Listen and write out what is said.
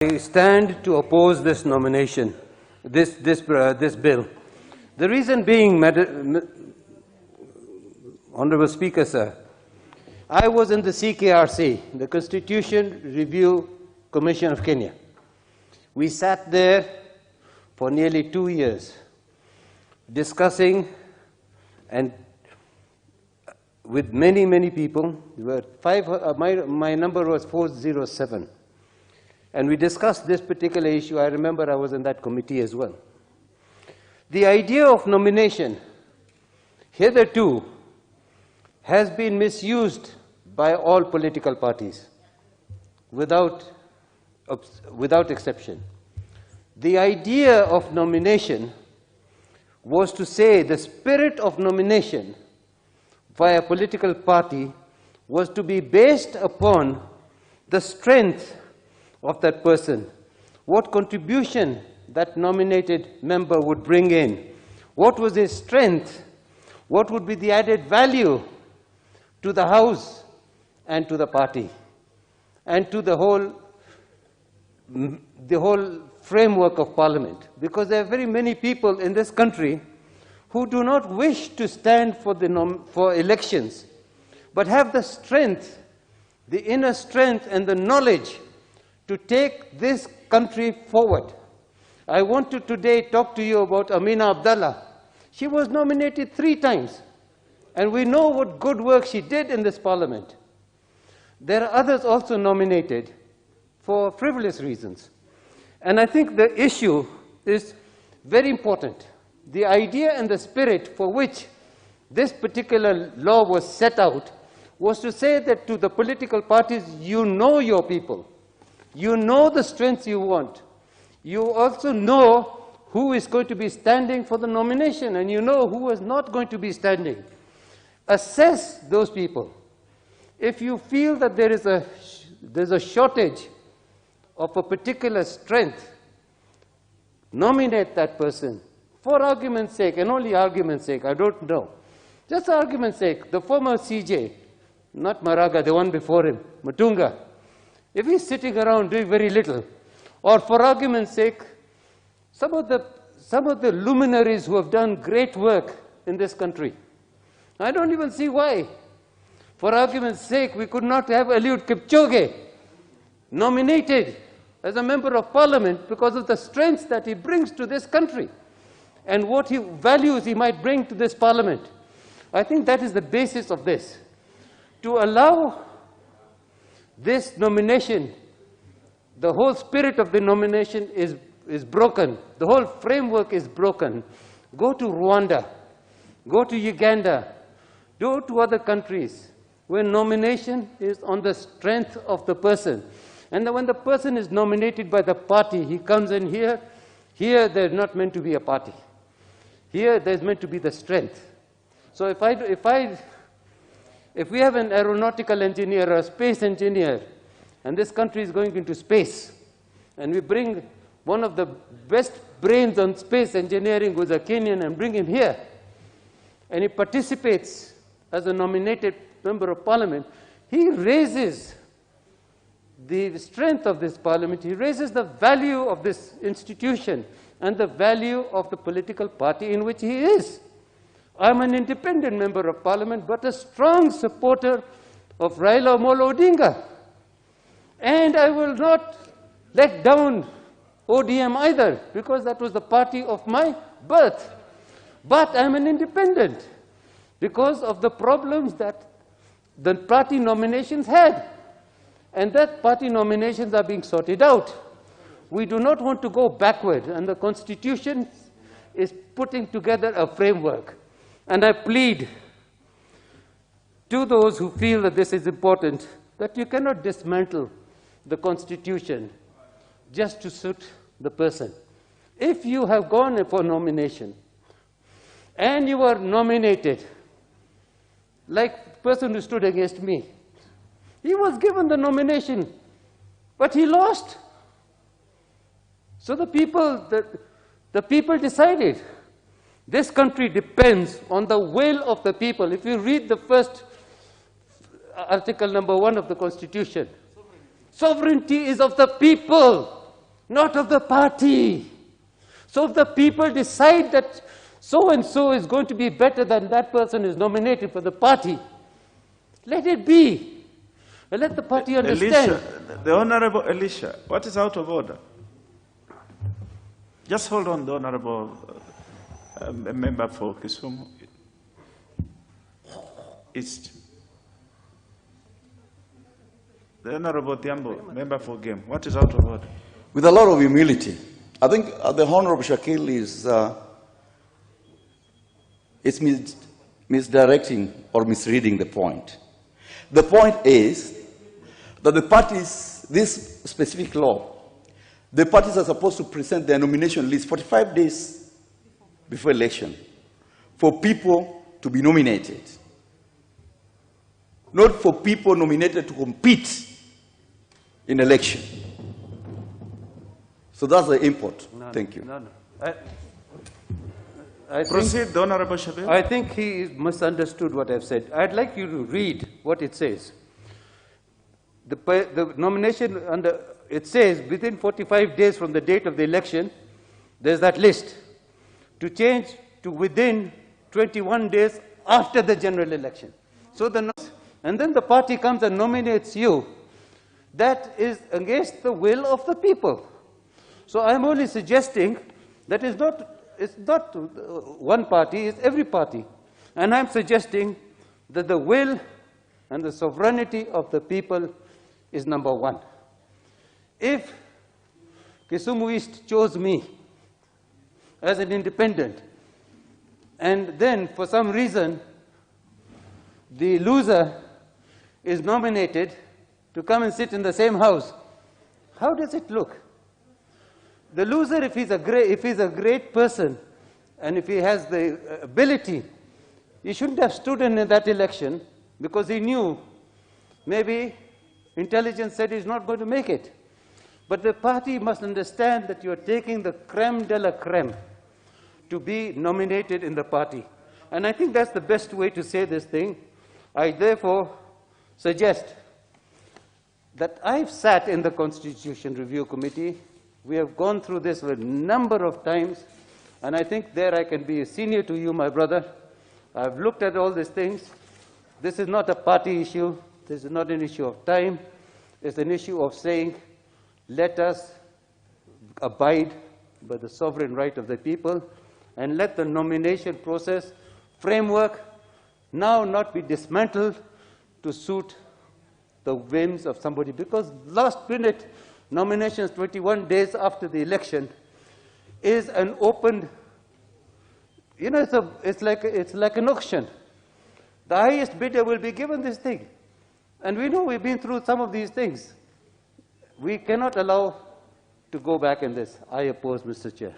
I stand to oppose this nomination, this bill. The reason being, Honorable Speaker, sir, I was in the CKRC, the Constitution Review Commission of Kenya. We sat there for nearly 2 years discussing and with many people. There were my number was 407. And we discussed this particular issue. I remember I was in that committee as well. The idea of nomination hitherto has been misused by all political parties without exception. The idea of nomination was to say the spirit of nomination by a political party was to be based upon the strength of that person, what contribution that nominated member would bring in, what was his strength, what would be the added value to the House and to the party, and to the whole framework of Parliament. Because there are very many people in this country who do not wish to stand for elections, but have the strength, the inner strength and the knowledge to take this country forward. I want to today talk to you about Amina Abdallah. She was nominated 3 times, and we know what good work she did in this Parliament. There are others also nominated for frivolous reasons. And I think the issue is very important. The idea and the spirit for which this particular law was set out was to say that to the political parties, you know your people. You know the strengths you want. You also know who is going to be standing for the nomination, and you know who is not going to be standing. Assess those people. If you feel that there's a shortage of a particular strength, nominate that person. For argument's sake, and only argument's sake, I don't know. Just argument's sake, the former CJ, not Maraga, the one before him, Matunga, if he's sitting around doing very little, or for argument's sake, some of the luminaries who have done great work in this country, I don't even see why. For argument's sake, we could not have Eliud Kipchoge nominated as a member of Parliament because of the strengths that he brings to this country and what values he might bring to this Parliament. I think that is the basis of this. To allow this nomination, the whole spirit of the nomination is broken. The whole framework is broken. Go to Rwanda, go to Uganda, go to other countries where nomination is on the strength of the person. And when the person is nominated by the party, he comes in here. Here there's not meant to be a party. Here there's meant to be the strength. So if we have an aeronautical engineer or a space engineer, and this country is going into space, and we bring one of the best brains on space engineering, who's a Kenyan, and bring him here, and he participates as a nominated member of Parliament, he raises the strength of this Parliament, he raises the value of this institution and the value of the political party in which he is. I'm an independent member of Parliament, but a strong supporter of Raila Amolo Odinga. And I will not let down ODM either, because that was the party of my birth. But I'm an independent because of the problems that the party nominations had. And that party nominations are being sorted out. We do not want to go backward, and the Constitution is putting together a framework. And I plead to those who feel that this is important, that you cannot dismantle the Constitution just to suit the person. If you have gone for nomination and you are nominated, like the person who stood against me, he was given the nomination, but he lost. So the people decided. This country depends on the will of the people. If you read the first Article number 1 of the Constitution, Sovereignty is of the people. not of the party. So if the people decide that so-and-so is going to be better than that person is nominated for the party, let it be. And let the party understand. Elisha, the Honorable Elisha, what is out of order? Just hold on, the Honorable member for Kisumu East. The Honorable Tiambo, member for Game. What is out of order? With a lot of humility, I think the Honorable Shakil is misdirecting or misreading the point. The point is that the parties, this specific law, the parties are supposed to present their nomination list 45 days before election for people to be nominated, not for people nominated to compete in election. So that's the import. No, Thank you. No. Proceed, the Honorable Shabbir. I think he misunderstood what I've said. I'd like you to read what it says. The nomination under, it says within 45 days from the date of the election, there's that list. To change to within 21 days after the general election. So and then the party comes and nominates you. That is against the will of the people. So I'm only suggesting that it's not one party, it's every party. And I'm suggesting that the will and the sovereignty of the people is number one. If Kisumu East chose me as an independent, and then for some reason the loser is nominated to come and sit in the same house, how does it look? The loser, if he's a great person, and if he has the ability, he shouldn't have stood in that election because he knew maybe intelligence said he's not going to make it. But the party must understand that you're taking the creme de la creme to be nominated in the party. And I think that's the best way to say this thing. I therefore suggest that I've sat in the Constitution Review Committee. We have gone through this a number of times, and I think there I can be a senior to you, my brother. I've looked at all these things. This is not a party issue. This is not an issue of time. It's an issue of saying, let us abide by the sovereign right of the people and let the nomination process framework now not be dismantled to suit the whims of somebody. Because last minute nominations 21 days after the election is an open, you know, it's like an auction. The highest bidder will be given this thing. And we know we've been through some of these things. We cannot allow to go back in this. I oppose, Mr. Chair.